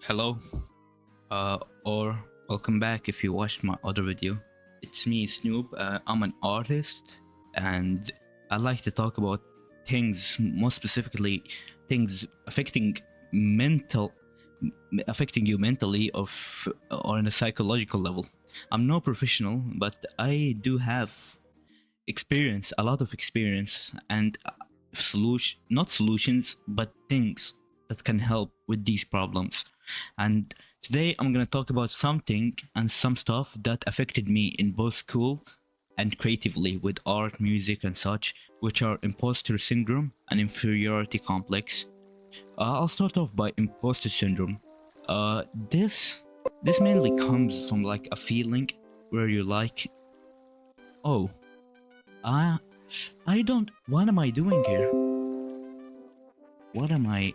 Hello, or welcome back if you watched my other video. It's me, Snoop. I'm an artist, and I like to talk about things, more specifically, things affecting you mentally, or on a psychological level. I'm no professional, but I do have a lot of experience, and not solutions, but things that can help with these problems. And today I'm gonna talk about something and some stuff that affected me in both school and creatively with art, music, and such, which are imposter syndrome and inferiority complex. I'll start off by imposter syndrome. This mainly comes from like a feeling where you're like, oh, I I don't. What am I doing here? What am I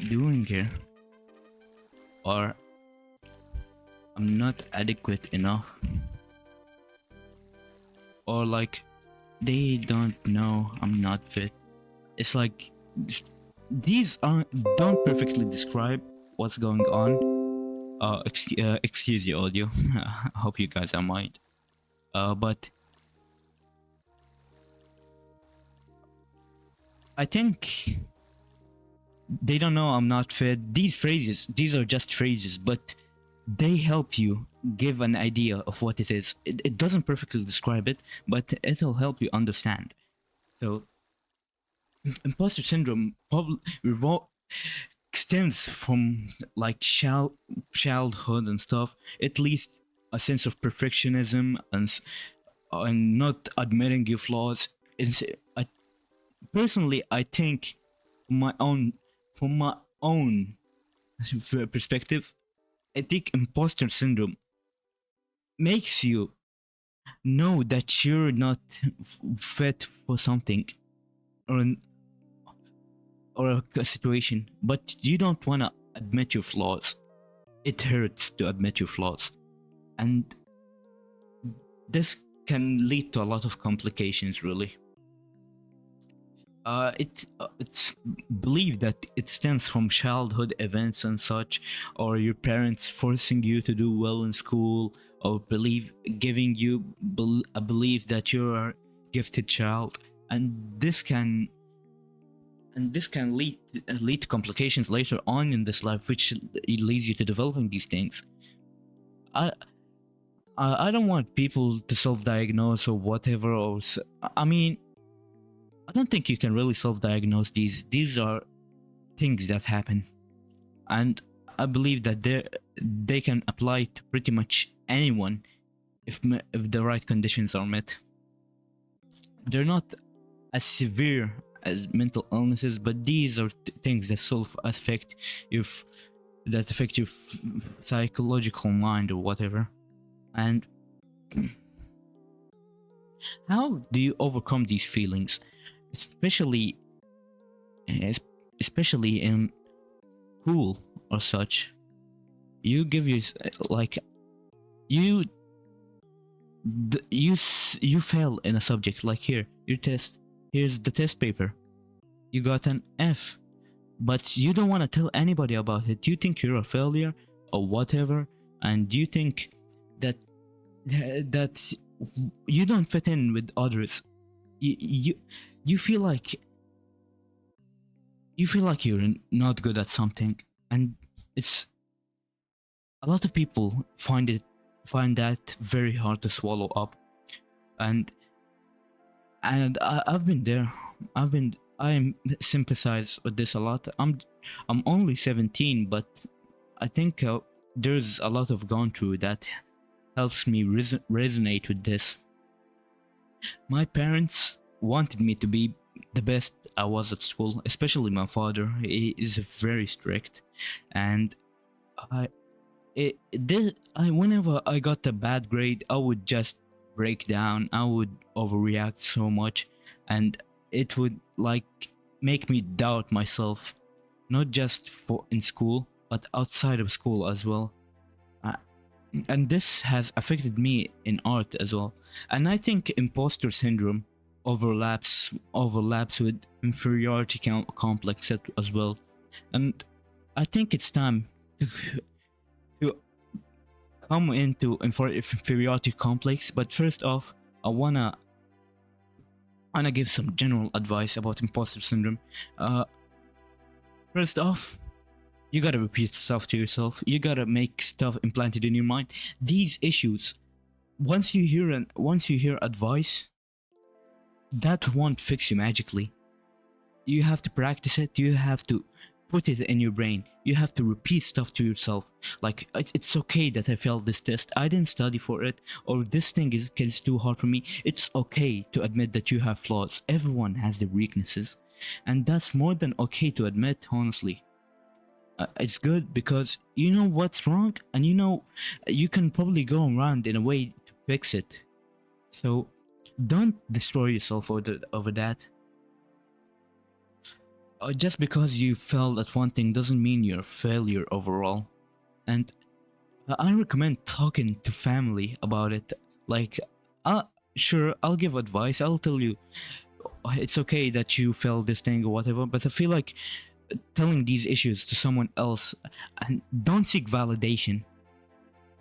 doing here? Or I'm not adequate enough. Or like they don't know I'm not fit. It's like these don't perfectly describe what's going on. Excuse your audio. I hope you guys are mind. But I think they don't know I'm not fit. These are just phrases, but they help you give an idea of what it is. It doesn't perfectly describe it, but it'll help you understand. So, imposter syndrome probably stems from like childhood and stuff. At least a sense of perfectionism and not admitting your flaws. I, personally, I think from my own perspective, I think imposter syndrome makes you know that you're not fit for something or a situation, but you don't want to admit your flaws. It hurts to admit your flaws, and this can lead to a lot of complications, really. It's believed that it stems from childhood events and such, or your parents forcing you to do well in school, or giving you a belief that you're a gifted child, and this can lead to complications later on in this life, which leads you to developing these things. I don't want people to self-diagnose or whatever. I mean, I don't think you can really self-diagnose these. These are things that happen, and I believe that they can apply to pretty much anyone if the right conditions are met. They're not as severe as mental illnesses, but these are things that affect your psychological mind or whatever. And how do you overcome these feelings? especially especially in school or such. You give your like you you fail in a subject, like here's the test paper, you got an F, but you don't want to tell anybody about it. You think you're a failure or whatever, and you think that that you don't fit in with others. You feel like you're not good at something, and it's a lot of people find that very hard to swallow up. And I've been there. I sympathize with this a lot. I'm only 17, but I think there's a lot of gone through that helps me resonate with this. My parents wanted me to be the best I was at school, especially my father. He is very strict, and whenever I got a bad grade, I would just break down. I would overreact so much, and it would like make me doubt myself, not just in school, but outside of school as well. And this has affected me in art as well. And I think imposter syndrome overlaps with inferiority complex as well. And I think it's time to come into inferiority complex. But first off, I wanna give some general advice about imposter syndrome. First off, you gotta repeat stuff to yourself. You gotta make stuff implanted in your mind. These issues, once you hear advice, that won't fix you magically. You have to practice it. You have to put it in your brain. You have to repeat stuff to yourself. Like, it's okay that I failed this test. I didn't study for it, or this thing is too hard for me. It's okay to admit that you have flaws. Everyone has their weaknesses, and that's more than okay to admit, honestly. It's good because you know what's wrong, and you know you can probably go around in a way to fix it. So don't destroy yourself over that. Just because you failed at one thing doesn't mean you're a failure overall. And I recommend talking to family about it. Like, sure, I'll give advice. I'll tell you it's okay that you failed this thing or whatever. But I feel like telling these issues to someone else, and don't seek validation.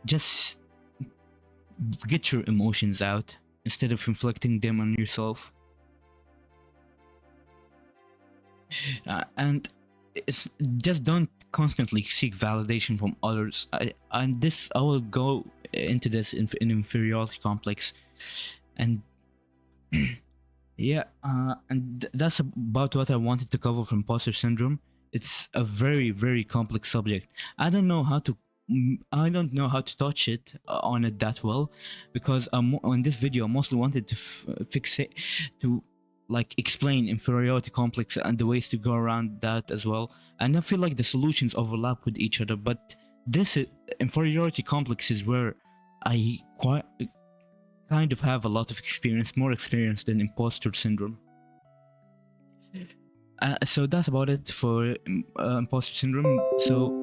Just get your emotions out instead of inflicting them on yourself. And it's just don't constantly seek validation from others. I will go into this in inferiority complex, and yeah, and that's about what I wanted to cover from imposter syndrome. It's a very complex subject. I don't know how to touch it on it that well, because on this video I mostly wanted to fix it, to like explain inferiority complex and the ways to go around that as well. And I feel like the solutions overlap with each other, but this inferiority complex is where I kind of have a lot of experience, more experience than imposter syndrome. So that's about it for imposter syndrome. So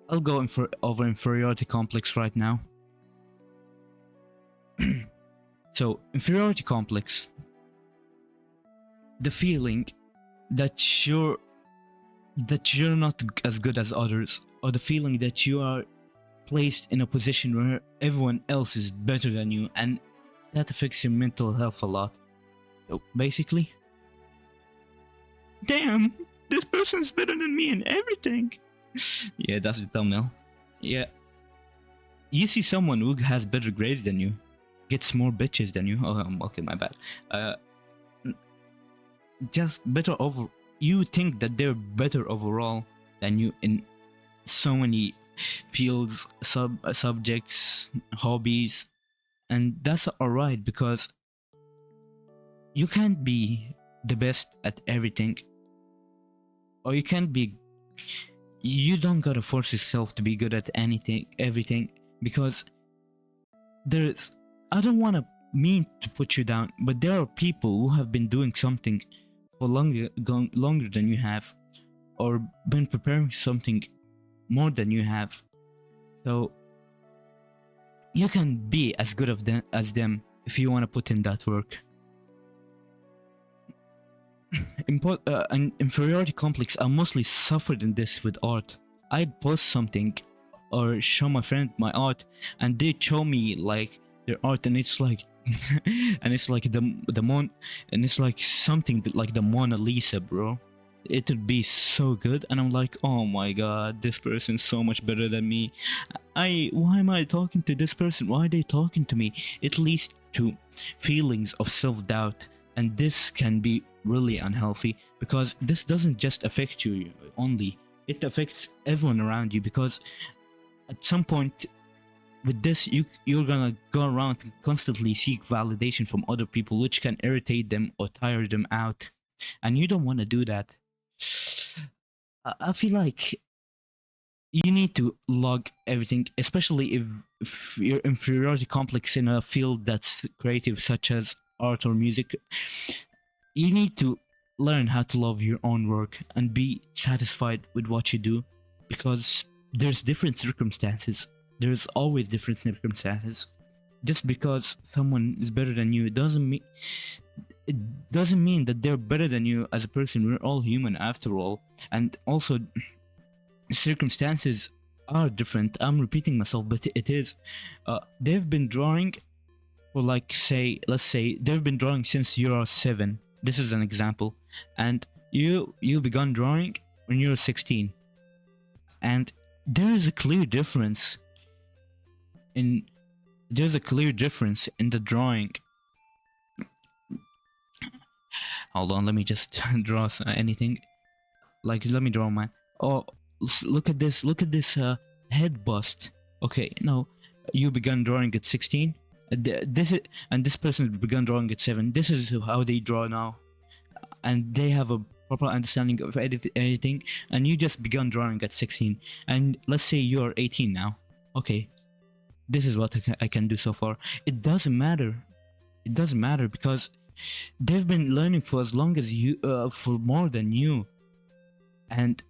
I'll go over inferiority complex right now. So inferiority complex, the feeling that you're not as good as others, or the feeling that you are placed in a position where everyone else is better than you, and that affects your mental health a lot. So basically, damn, this person's better than me in everything. Yeah, that's the thumbnail. Yeah, you see someone who has better grades than you, gets more bitches than you. Oh, okay, my bad. Just better over. You think that they're better overall than you in so many fields, subjects, hobbies, and that's alright, because you can't be the best at everything, or you can't be. You don't gotta force yourself to be good at everything, because there's. I don't wanna mean to put you down, but there are people who have been doing something for longer than you have, or been preparing something more than you have. So you can be as good as them if you want to put in that work. An inferiority complex, I mostly suffered in this with art. I'd post something or show my friend my art, and they'd show me like their art, and it's like and it's like and it's like something like the Mona Lisa, bro. It would be so good, and I'm like, oh my god, this person's so much better than me. Why am I talking to this person? Why are they talking to me? It leads to feelings of self-doubt, and this can be really unhealthy, because this doesn't just affect you only, it affects everyone around you, because at some point with this, you're gonna go around and constantly seek validation from other people, which can irritate them or tire them out, and you don't want to do that. I feel like you need to log everything, especially if your inferiority complex in a field that's creative, such as art or music. You need to learn how to love your own work and be satisfied with what you do, because there's different circumstances. There's always different circumstances. Just because someone is better than you doesn't mean that they're better than you as a person. We're all human after all. And also, circumstances are different. I'm repeating myself, but it is. They've been drawing for, like, say, let's say they've been drawing since you are 7. This is an example, and you begun drawing when you're 16, and there is a clear difference in there's a clear difference in the drawing. Hold on, let me just draw anything. Like, let me draw mine. Oh, look at this. Look at this head bust. Okay, no, you began drawing at 16. This person began drawing at 7. This is how they draw now, and they have a proper understanding of anything. And you just began drawing at 16. And let's say you're 18 now. Okay, this is what I can do so far. It doesn't matter. It doesn't matter because they've been learning for as long as you, for more than you, and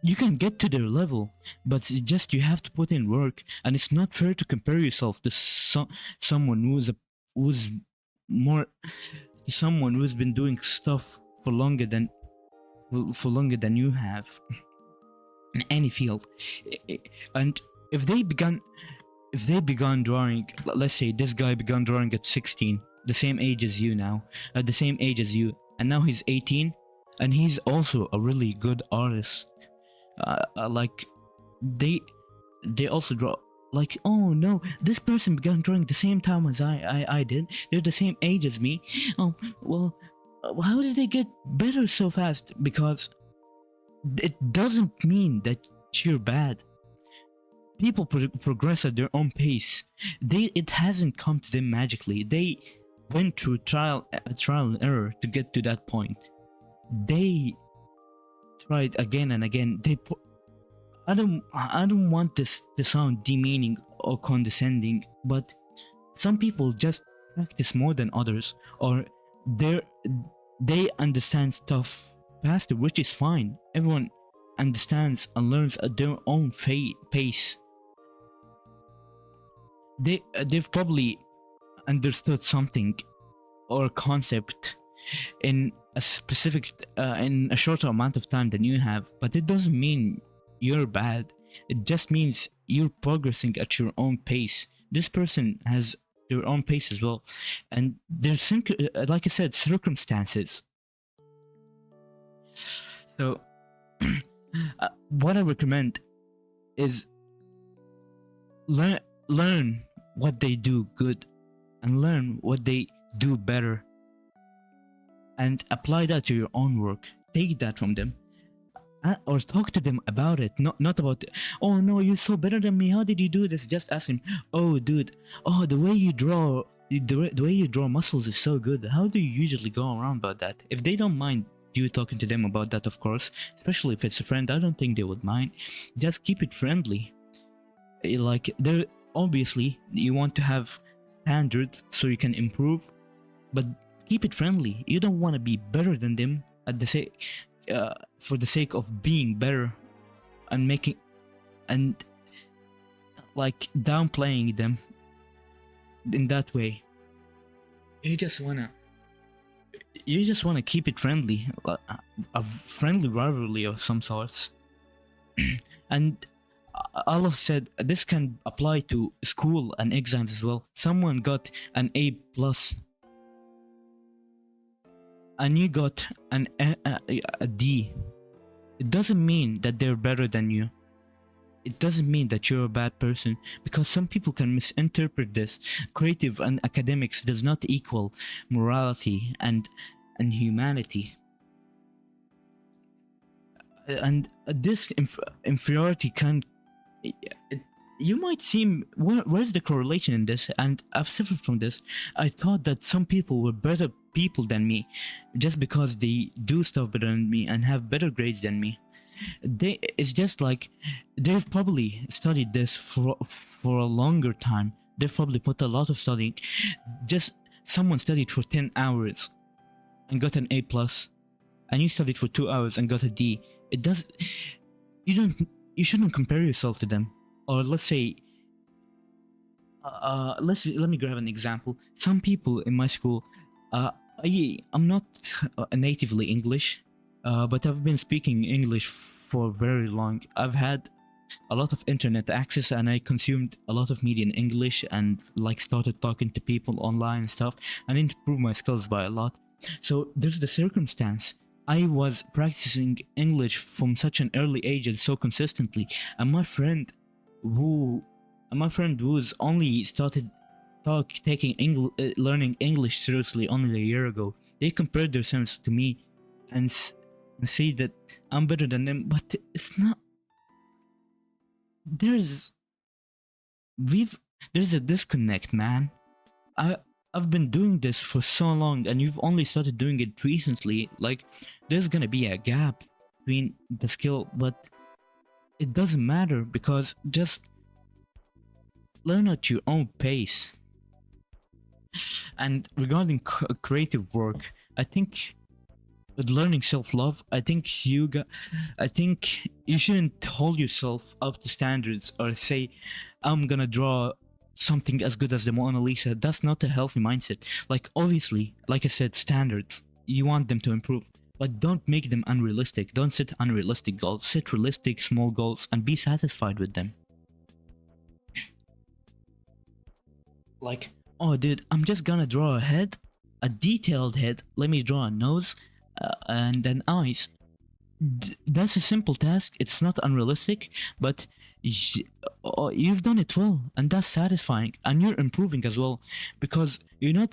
you can get to their level, but it's just you have to put in work. And it's not fair to compare yourself to someone who's more, someone who's been doing stuff for longer than you have in any field. And if they began drawing, let's say this guy began drawing at 16, the same age as you now, the same age as you, and now he's 18, and he's also a really good artist. Like, they also draw. Like, oh no, this person began drawing the same time as I did. They're the same age as me. Oh well, how did they get better so fast? Because it doesn't mean that you're bad. People progress at their own pace. It hasn't come to them magically. They went through trial and error to get to that point. They tried again and again. I don't want this to sound demeaning or condescending, but some people just practice more than others, or they understand stuff faster, which is fine. Everyone understands and learns at their own pace. They've probably understood something or concept in a specific in a shorter amount of time than you have, but it doesn't mean you're bad. It just means you're progressing at your own pace. This person has their own pace as well, and there's, like I said, circumstances. So what I recommend is learn what they do good and learn what they do better, and apply that to your own work. Take that from them, or talk to them about it. Not about, oh no, you're so better than me, how did you do this? Just ask him, oh dude, oh, the way you draw muscles is so good. How do you usually go around about that? If they don't mind you talking to them about that, of course, especially if it's a friend, I don't think they would mind. Just keep it friendly. Like, there, obviously you want to have standards so you can improve, but keep it friendly. You don't want to be better than them at the sake for the sake of being better and making, and like downplaying them in that way. You just wanna keep it friendly, a friendly rivalry of some sorts. And Allah said this can apply to school and exams as well. Someone got an A plus and you got a D. It doesn't mean that they're better than you. It doesn't mean that you're a bad person, because some people can misinterpret this. Creative and academics does not equal morality and humanity. And this inferiority can, you might seem, where's the correlation in this? And I've suffered from this. I thought that some people were better people than me just because they do stuff better than me and have better grades than me. It's just like they've probably studied this for a longer time. They've probably put a lot of studying. Just someone studied for 10 hours and got an A plus, and you studied for 2 hours and got a D. It does. You shouldn't compare yourself to them. Or let's say, let me grab an example. Some people in my school, I'm not natively English, but I've been speaking English for very long. I've had a lot of internet access and I consumed a lot of media in English and like started talking to people online and stuff and improved my skills by a lot. So there's the circumstance. I was practicing English from such an early age and so consistently, and who my friend who's only started taking learning English seriously only a year ago. They compared themselves to me and, and say that I'm better than them, but it's not. There's we've there's a disconnect, man. I I've been doing this for so long, and you've only started doing it recently. Like, there's gonna be a gap between the skill, but it doesn't matter because just learn at your own pace. And regarding creative work, I think with learning self-love, I think you shouldn't hold yourself up to standards or say, I'm gonna draw something as good as the Mona Lisa. That's not a healthy mindset. Like, obviously, like I said, standards, you want them to improve, but don't make them unrealistic. Don't set unrealistic goals. Set realistic small goals and be satisfied with them. Like, oh dude, I'm just gonna draw a head, a detailed head. Let me draw a nose and then eyes. That's a simple task. It's not unrealistic, but you've done it well, and that's satisfying, and you're improving as well because you're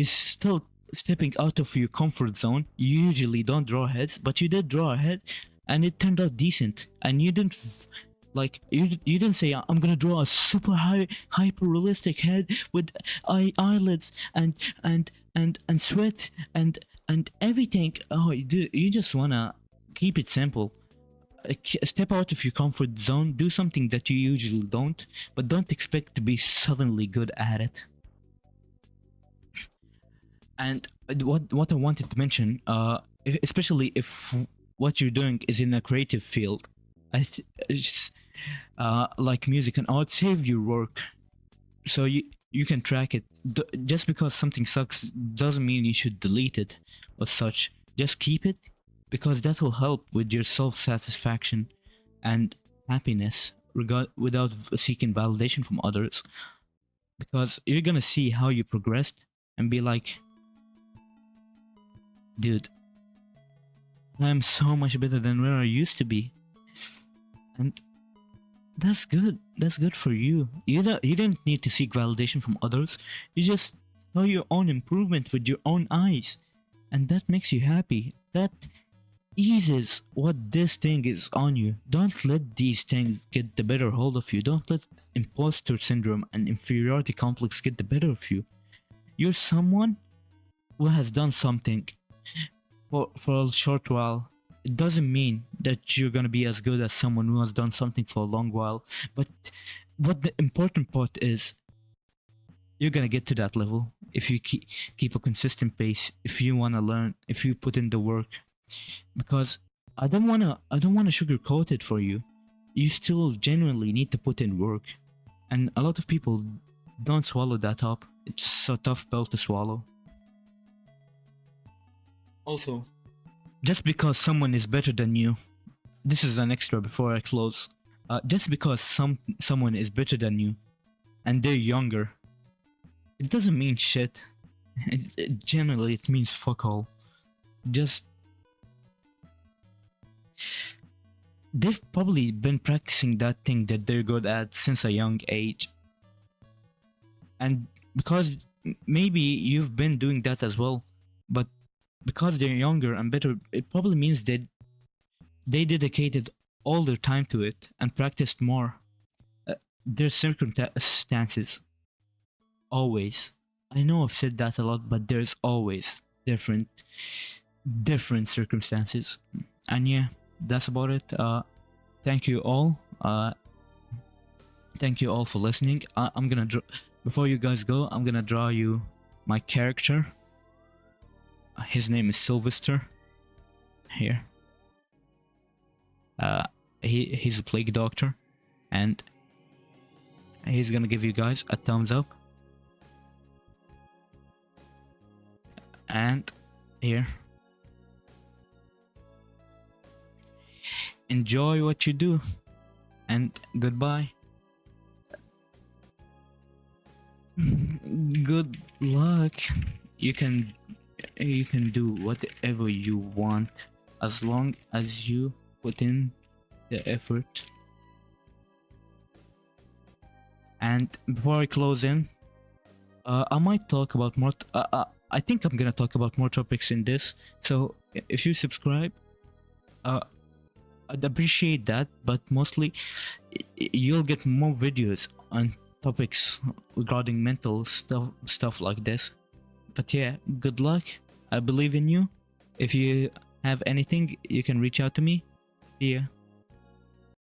still stepping out of your comfort zone. You usually don't draw heads, but you did draw a head and it turned out decent, and you didn't like you didn't say, I'm gonna draw a super hyper realistic head with eyelids and sweat and everything. Oh, you just wanna keep it simple. Step out of your comfort zone, do something that you usually don't, but don't expect to be suddenly good at it. And what I wanted to mention, especially if what you're doing is in a creative field, like music and art, save your work so you can track it. Just because something sucks doesn't mean you should delete it or such. Just keep it, because that will help with your self-satisfaction and happiness without seeking validation from others, because you're gonna see how you progressed and be like, dude, I'm so much better than where I used to be. And that's good for you. You didn't need to seek validation from others. You just saw your own improvement with your own eyes, and that makes you happy. That eases what this thing is on you. Don't let these things get the better hold of you. Don't let imposter syndrome and inferiority complex get the better of you. You're someone who has done something for a short while. It doesn't mean that you're gonna be as good as someone who has done something for a long while, but what the important part is, you're gonna get to that level if you keep a consistent pace, if you wanna learn, if you put in the work. Because I don't wanna sugarcoat it for you. You still genuinely need to put in work, and a lot of people don't swallow that up. It's a tough pill to swallow. Also, just because someone is better than you, this is an extra before I close. Just because someone is better than you, and they're younger, it doesn't mean shit. Generally, it means fuck all. Just they've probably been practicing that thing that they're good at since a young age, and because maybe you've been doing that as well, but because they're younger and better, it probably means that they dedicated all their time to it and practiced more. There's circumstances. Always. I know I've said that a lot, but there's always different circumstances. And yeah, that's about it. Thank you all. Thank you all for listening. I'm gonna draw, before you guys go, I'm gonna draw you my character. His name is Sylvester. Here. He's a plague doctor, and he's gonna give you guys a thumbs up. And here, enjoy what you do, and goodbye. Good luck. You can do whatever you want as long as you put in the effort. And before I close in, I might talk about more. I think I'm gonna talk about more topics in this. So if you subscribe, I'd appreciate that. But mostly, you'll get more videos on topics regarding mental stuff like this. But yeah, good luck. I believe in you. If you have anything, you can reach out to me. See ya.